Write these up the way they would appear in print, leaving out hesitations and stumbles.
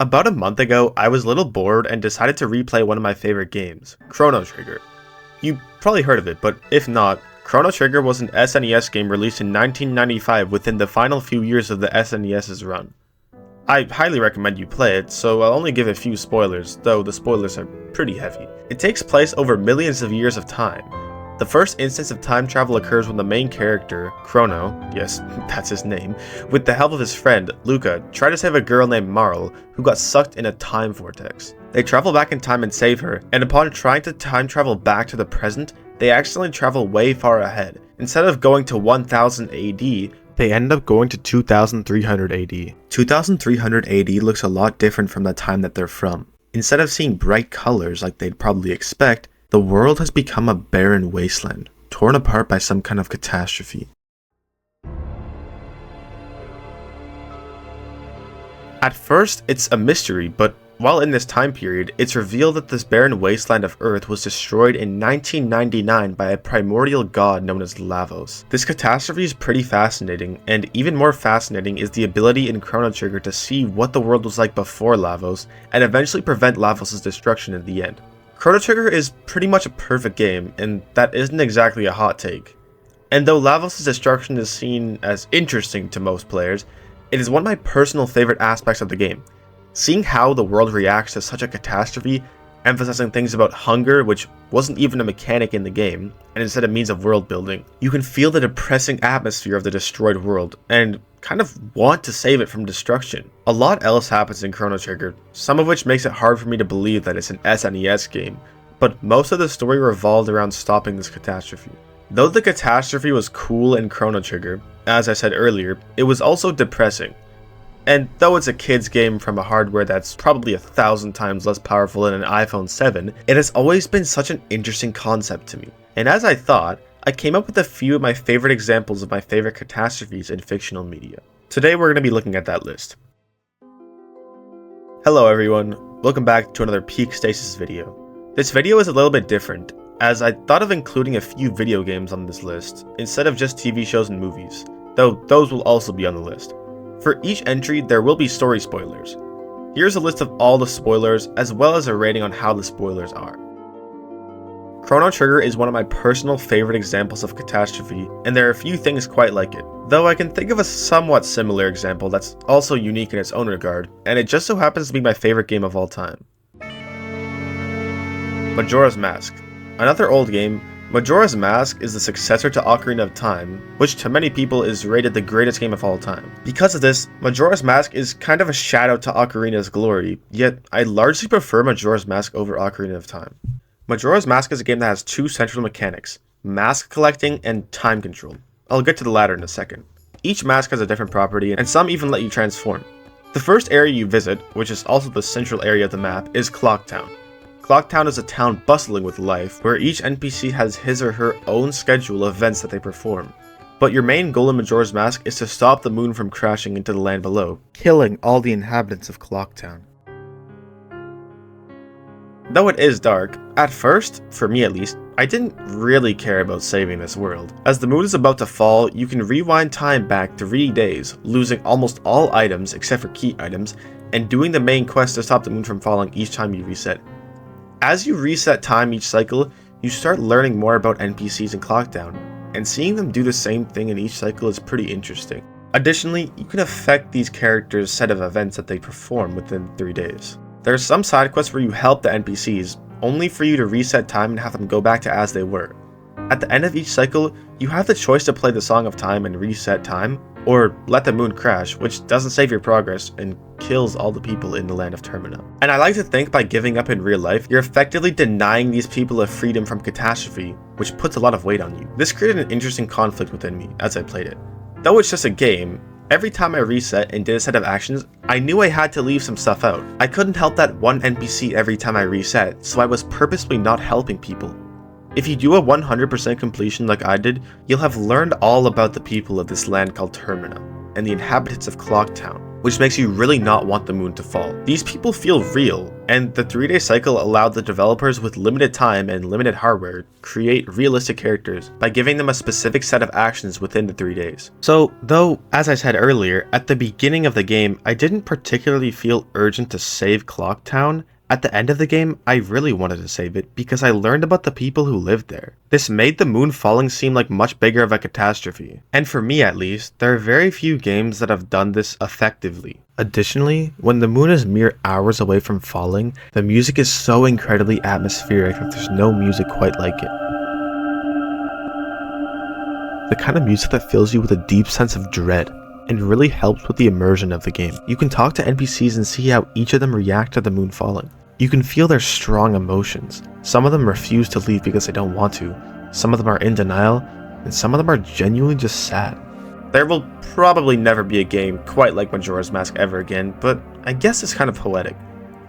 About a month ago, I was a little bored and decided to replay one of my favorite games, Chrono Trigger. You probably heard of it, but if not, Chrono Trigger was an SNES game released in 1995 within the final few years of the SNES's run. I highly recommend you play it, so I'll only give a few spoilers, though the spoilers are pretty heavy. It takes place over millions of years of time. The first instance of time travel occurs when the main character, Chrono, yes, that's his name, with the help of his friend, Luca, try to save a girl named Marl, who got sucked in a time vortex. They travel back in time and save her, and upon trying to time travel back to the present, they accidentally travel way far ahead. Instead of going to 1000 AD, they end up going to 2300 AD. 2300 AD looks a lot different from the time that they're from. Instead of seeing bright colors like they'd probably expect, the world has become a barren wasteland, torn apart by some kind of catastrophe. At first, it's a mystery, but while in this time period, it's revealed that this barren wasteland of Earth was destroyed in 1999 by a primordial god known as Lavos. This catastrophe is pretty fascinating, and even more fascinating is the ability in Chrono Trigger to see what the world was like before Lavos, and eventually prevent Lavos' destruction in the end. Chrono Trigger is pretty much a perfect game, and that isn't exactly a hot take. And though Lavos' destruction is seen as interesting to most players, it is one of my personal favorite aspects of the game. Seeing how the world reacts to such a catastrophe, emphasizing things about hunger, which wasn't even a mechanic in the game, and instead a means of world building. You can feel the depressing atmosphere of the destroyed world, and kind of want to save it from destruction. A lot else happens in Chrono Trigger, some of which makes it hard for me to believe that it's an SNES game, but most of the story revolved around stopping this catastrophe. Though the catastrophe was cool in Chrono Trigger, as I said earlier, it was also depressing. And though it's a kid's game from a hardware that's probably 1,000 times less powerful than an iPhone 7, it has always been such an interesting concept to me. And as I thought, I came up with a few of my favorite examples of my favorite catastrophes in fictional media. Today we're going to be looking at that list. Hello everyone, welcome back to another Peak Stasis video. This video is a little bit different, as I thought of including a few video games on this list, instead of just TV shows and movies, though those will also be on the list. For each entry, there will be story spoilers. Here's a list of all the spoilers, as well as a rating on how the spoilers are. Chrono Trigger is one of my personal favorite examples of catastrophe, and there are a few things quite like it. Though I can think of a somewhat similar example that's also unique in its own regard, and it just so happens to be my favorite game of all time. Majora's Mask. Another old game, Majora's Mask is the successor to Ocarina of Time, which to many people is rated the greatest game of all time. Because of this, Majora's Mask is kind of a shadow to Ocarina's glory, yet I largely prefer Majora's Mask over Ocarina of Time. Majora's Mask is a game that has two central mechanics, mask collecting and time control. I'll get to the latter in a second. Each mask has a different property, and some even let you transform. The first area you visit, which is also the central area of the map, is Clock Town. Clock Town is a town bustling with life, where each NPC has his or her own schedule of events that they perform. But your main goal in Majora's Mask is to stop the moon from crashing into the land below, killing all the inhabitants of Clock Town. Though it is dark, at first, for me at least, I didn't really care about saving this world. As the moon is about to fall, you can rewind time back 3 days, losing almost all items except for key items, and doing the main quest to stop the moon from falling each time you reset. As you reset time each cycle, you start learning more about NPCs in Clock Town, and seeing them do the same thing in each cycle is pretty interesting. Additionally, you can affect these characters' set of events that they perform within 3 days. There are some side quests where you help the NPCs, only for you to reset time and have them go back to as they were. At the end of each cycle, you have the choice to play the Song of Time and reset time, or let the moon crash, which doesn't save your progress and kills all the people in the land of Termina. And I like to think by giving up in real life, you're effectively denying these people of freedom from catastrophe, which puts a lot of weight on you. This created an interesting conflict within me as I played it. Though it's just a game, every time I reset and did a set of actions, I knew I had to leave some stuff out. I couldn't help that one NPC every time I reset, so I was purposely not helping people. If you do a 100% completion like I did, you'll have learned all about the people of this land called Termina, and the inhabitants of Clock Town. which makes you really not want the moon to fall. These people feel real, and the 3-day cycle allowed the developers with limited time and limited hardware create realistic characters by giving them a specific set of actions within the 3 days. So, though, as I said earlier, at the beginning of the game, I didn't particularly feel urgent to save Clocktown, at the end of the game, I really wanted to save it because I learned about the people who lived there. This made the moon falling seem like much bigger of a catastrophe. And for me at least, there are very few games that have done this effectively. Additionally, when the moon is mere hours away from falling, the music is so incredibly atmospheric that there's no music quite like it. The kind of music that fills you with a deep sense of dread, and really helps with the immersion of the game. You can talk to NPCs and see how each of them react to the moon falling. You can feel their strong emotions. Some of them refuse to leave because they don't want to, some of them are in denial, and some of them are genuinely just sad. There will probably never be a game quite like Majora's Mask ever again, but I guess it's kind of poetic.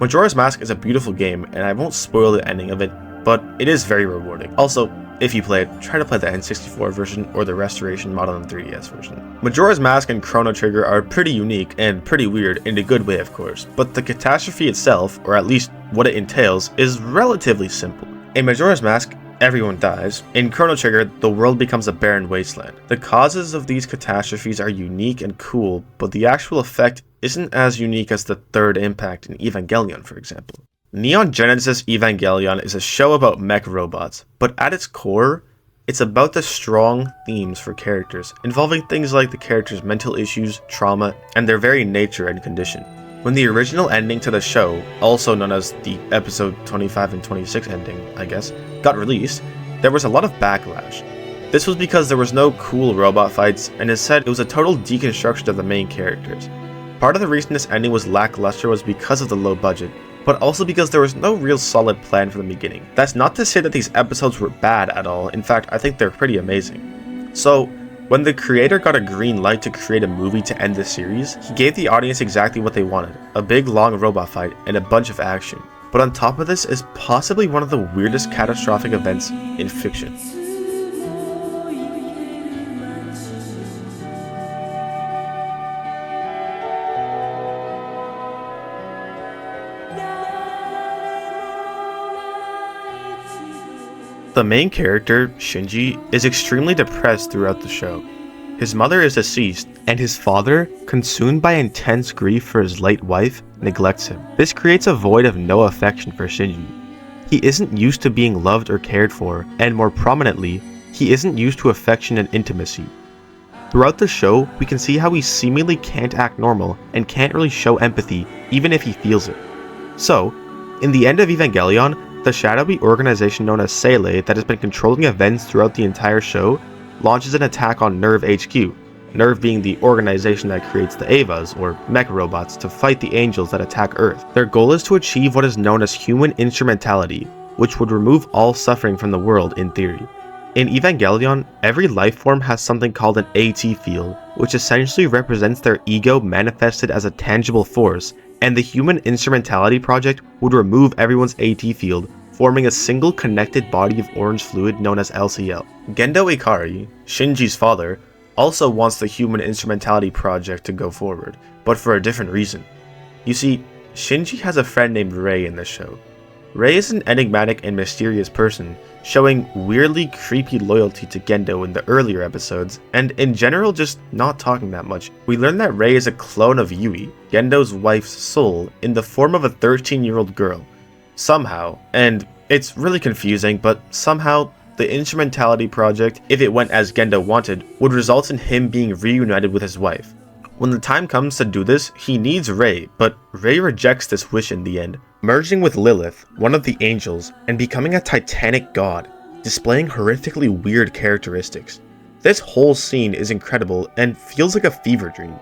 Majora's Mask is a beautiful game, and I won't spoil the ending of it, but it is very rewarding. Also, if you play it, try to play the N64 version or the restoration mod on the 3DS version. Majora's Mask and Chrono Trigger are pretty unique and pretty weird in a good way, of course, but the catastrophe itself, or at least what it entails, is relatively simple. In Majora's Mask, everyone dies. In Chrono Trigger, the world becomes a barren wasteland. The causes of these catastrophes are unique and cool, but the actual effect isn't as unique as the third impact in Evangelion, for example. Neon Genesis Evangelion is a show about mech robots, but at its core, it's about the strong themes for characters, involving things like the characters' mental issues, trauma, and their very nature and condition. When the original ending to the show, also known as the episode 25 and 26 ending, I guess, got released, there was a lot of backlash. This was because there was no cool robot fights, and instead it was a total deconstruction of the main characters. Part of the reason this ending was lackluster was because of the low budget, but also because there was no real solid plan from the beginning. That's not to say that these episodes were bad at all, in fact I think they're pretty amazing. So, when the creator got a green light to create a movie to end the series, he gave the audience exactly what they wanted, a big long robot fight and a bunch of action. But on top of this is possibly one of the weirdest catastrophic events in fiction. The main character, Shinji, is extremely depressed throughout the show. His mother is deceased, and his father, consumed by intense grief for his late wife, neglects him. This creates a void of no affection for Shinji. He isn't used to being loved or cared for, and more prominently, he isn't used to affection and intimacy. Throughout the show, we can see how he seemingly can't act normal and can't really show empathy even if he feels it. So, in the end of Evangelion, the shadowy organization known as theyre that has been controlling events throughout the entire show launches an attack on NERV HQ, NERV being the organization that creates the Evas, or mech robots, to fight the angels that attack Earth. Their goal is to achieve what is known as human instrumentality, which would remove all suffering from the world in theory. In Evangelion, every life form has something called an AT field, which essentially represents their ego manifested as a tangible force, and the Human Instrumentality Project would remove everyone's AT field, forming a single connected body of orange fluid known as LCL. Gendo Ikari, Shinji's father, also wants the Human Instrumentality Project to go forward, but for a different reason. You see, Shinji has a friend named Rei in the show. Rei is an enigmatic and mysterious person, showing weirdly creepy loyalty to Gendo in the earlier episodes, and in general just not talking that much. We learn that Rei is a clone of Yui, Gendo's wife's soul, in the form of a 13-year-old girl. Somehow, and it's really confusing, but somehow, the Instrumentality Project, if it went as Gendo wanted, would result in him being reunited with his wife. When the time comes to do this, he needs Rei, but Rei rejects this wish in the end, merging with Lilith, one of the angels, and becoming a titanic god, displaying horrifically weird characteristics. This whole scene is incredible and feels like a fever dream.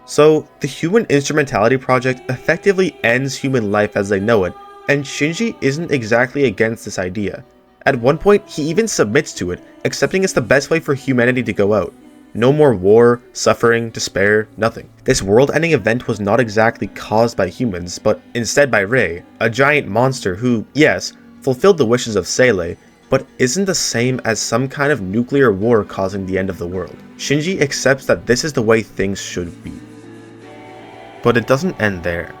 So, the Human Instrumentality Project effectively ends human life as they know it, and Shinji isn't exactly against this idea. At one point, he even submits to it, accepting it's the best way for humanity to go out. No more war, suffering, despair, nothing. This world-ending event was not exactly caused by humans, but instead by Rei, a giant monster who, yes, fulfilled the wishes of theyre, but isn't the same as some kind of nuclear war causing the end of the world. Shinji accepts that this is the way things should be. But it doesn't end there.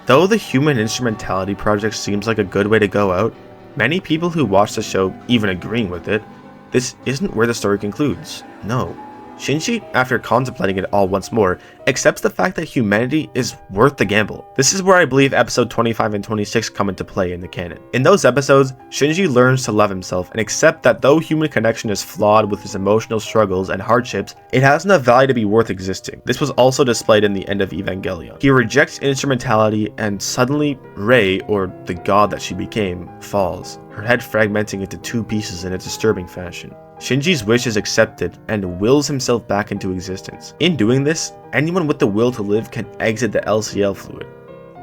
Though the human instrumentality project seems like a good way to go out, many people who watch the show even agreeing with it, this isn't where the story concludes. No. Shinji, after contemplating it all once more, accepts the fact that humanity is worth the gamble. This is where I believe episode 25 and 26 come into play in the canon. In those episodes, Shinji learns to love himself and accept that though human connection is flawed with his emotional struggles and hardships, it has enough value to be worth existing. This was also displayed in the end of Evangelion. He rejects instrumentality and suddenly Rei, or the god that she became, falls, her head fragmenting into two pieces in a disturbing fashion. Shinji's wish is accepted and wills himself back into existence. In doing this, anyone with the will to live can exit the LCL fluid.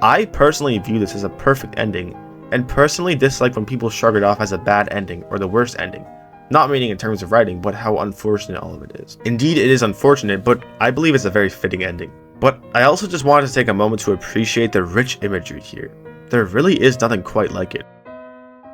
I personally view this as a perfect ending, and personally dislike when people shrug it off as a bad ending or the worst ending. Not meaning in terms of writing, but how unfortunate all of it is. Indeed, it is unfortunate, but I believe it's a very fitting ending. But I also just wanted to take a moment to appreciate the rich imagery here. There really is nothing quite like it.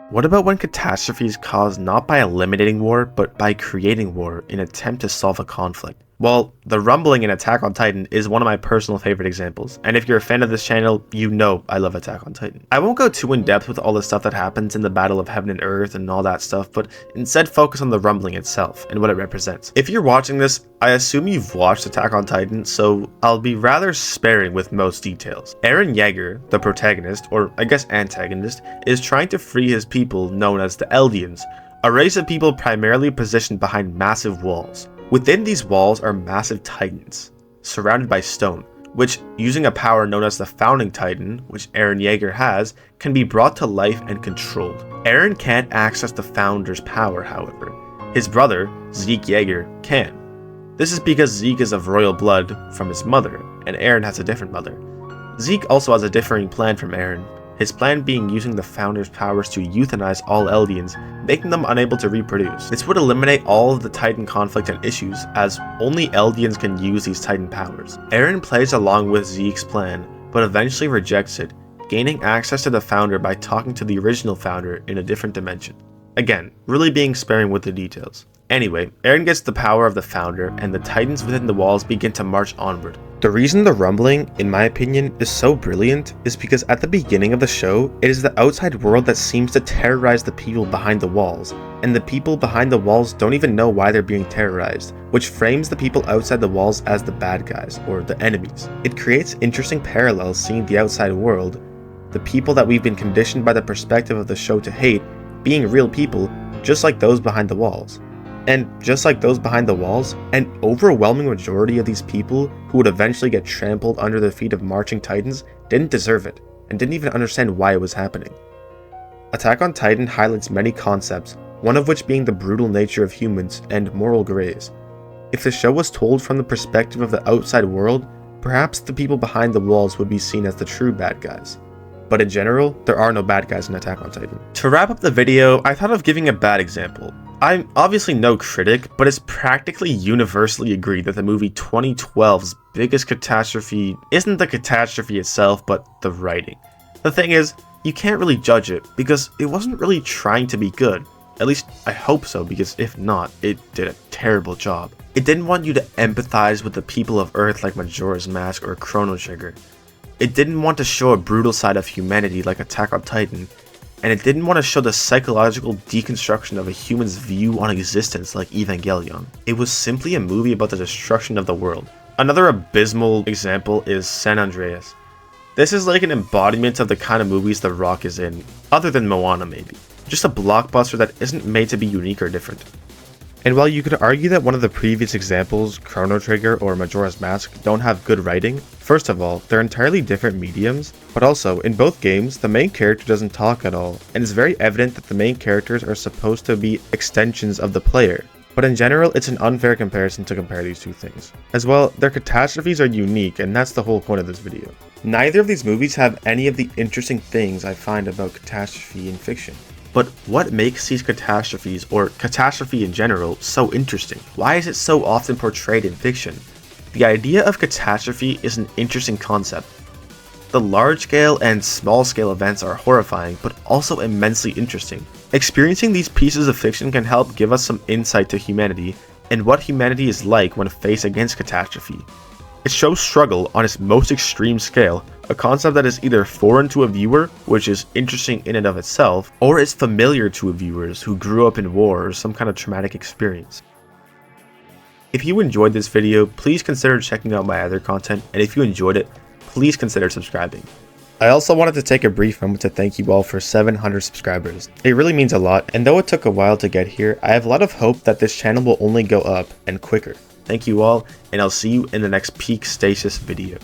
What about when catastrophes caused not by eliminating war, but by creating war in an attempt to solve a conflict? Well, the rumbling in Attack on Titan is one of my personal favorite examples, and if you're a fan of this channel, you know I love Attack on Titan. I won't go too in depth with all the stuff that happens in the Battle of Heaven and Earth and all that stuff, but instead focus on the rumbling itself and what it represents. If you're watching this, I assume you've watched Attack on Titan, so I'll be rather sparing with most details. Eren Yeager, the protagonist, or I guess antagonist, is trying to free his people known as the Eldians, a race of people primarily positioned behind massive walls. Within these walls are massive titans, surrounded by stone, which, using a power known as the Founding Titan, which Eren Yeager has, can be brought to life and controlled. Eren can't access the Founder's power, however. His brother, Zeke Yeager, can. This is because Zeke is of royal blood from his mother, and Eren has a different mother. Zeke also has a differing plan from Eren, his plan being using the Founder's powers to euthanize all Eldians, making them unable to reproduce. This would eliminate all of the Titan conflict and issues, as only Eldians can use these Titan powers. Eren plays along with Zeke's plan, but eventually rejects it, gaining access to the Founder by talking to the original Founder in a different dimension. Again, really being sparing with the details. Anyway, Eren gets the power of the Founder, and the Titans within the walls begin to march onward. The reason the rumbling, in my opinion, is so brilliant is because at the beginning of the show, it is the outside world that seems to terrorize the people behind the walls, and the people behind the walls don't even know why they're being terrorized, which frames the people outside the walls as the bad guys, or the enemies. It creates interesting parallels seeing the outside world, the people that we've been conditioned by the perspective of the show to hate, being real people, just like those behind the walls. And just like those behind the walls, an overwhelming majority of these people who would eventually get trampled under the feet of marching titans didn't deserve it, and didn't even understand why it was happening. Attack on Titan highlights many concepts, one of which being the brutal nature of humans and moral grays. If the show was told from the perspective of the outside world, perhaps the people behind the walls would be seen as the true bad guys. But in general, there are no bad guys in Attack on Titan. To wrap up the video, I thought of giving a bad example. I'm obviously no critic, but it's practically universally agreed that the movie 2012's biggest catastrophe isn't the catastrophe itself, but the writing. The thing is, you can't really judge it, because it wasn't really trying to be good. At least, I hope so, because if not, it did a terrible job. It didn't want you to empathize with the people of Earth like Majora's Mask or Chrono Trigger. It didn't want to show a brutal side of humanity like Attack on Titan, and it didn't want to show the psychological deconstruction of a human's view on existence like Evangelion. It was simply a movie about the destruction of the world. Another abysmal example is San Andreas. This is like an embodiment of the kind of movies The Rock is in, other than Moana maybe. Just a blockbuster that isn't made to be unique or different. And while you could argue that one of the previous examples, Chrono Trigger or Majora's Mask, don't have good writing, first of all, they're entirely different mediums, but also, in both games, the main character doesn't talk at all, and it's very evident that the main characters are supposed to be extensions of the player. But in general, it's an unfair comparison to compare these two things. As well, their catastrophes are unique, and that's the whole point of this video. Neither of these movies have any of the interesting things I find about catastrophe in fiction. But what makes these catastrophes, or catastrophe in general, so interesting? Why is it so often portrayed in fiction? The idea of catastrophe is an interesting concept. The large-scale and small-scale events are horrifying, but also immensely interesting. Experiencing these pieces of fiction can help give us some insight to humanity, and what humanity is like when faced against catastrophe. It shows struggle on its most extreme scale, a concept that is either foreign to a viewer, which is interesting in and of itself, or is familiar to viewers who grew up in war or some kind of traumatic experience. If you enjoyed this video, please consider checking out my other content, and if you enjoyed it, please consider subscribing. I also wanted to take a brief moment to thank you all for 700 subscribers. It really means a lot, and though it took a while to get here, I have a lot of hope that this channel will only go up and quicker. Thank you all, and I'll see you in the next peak stasis video.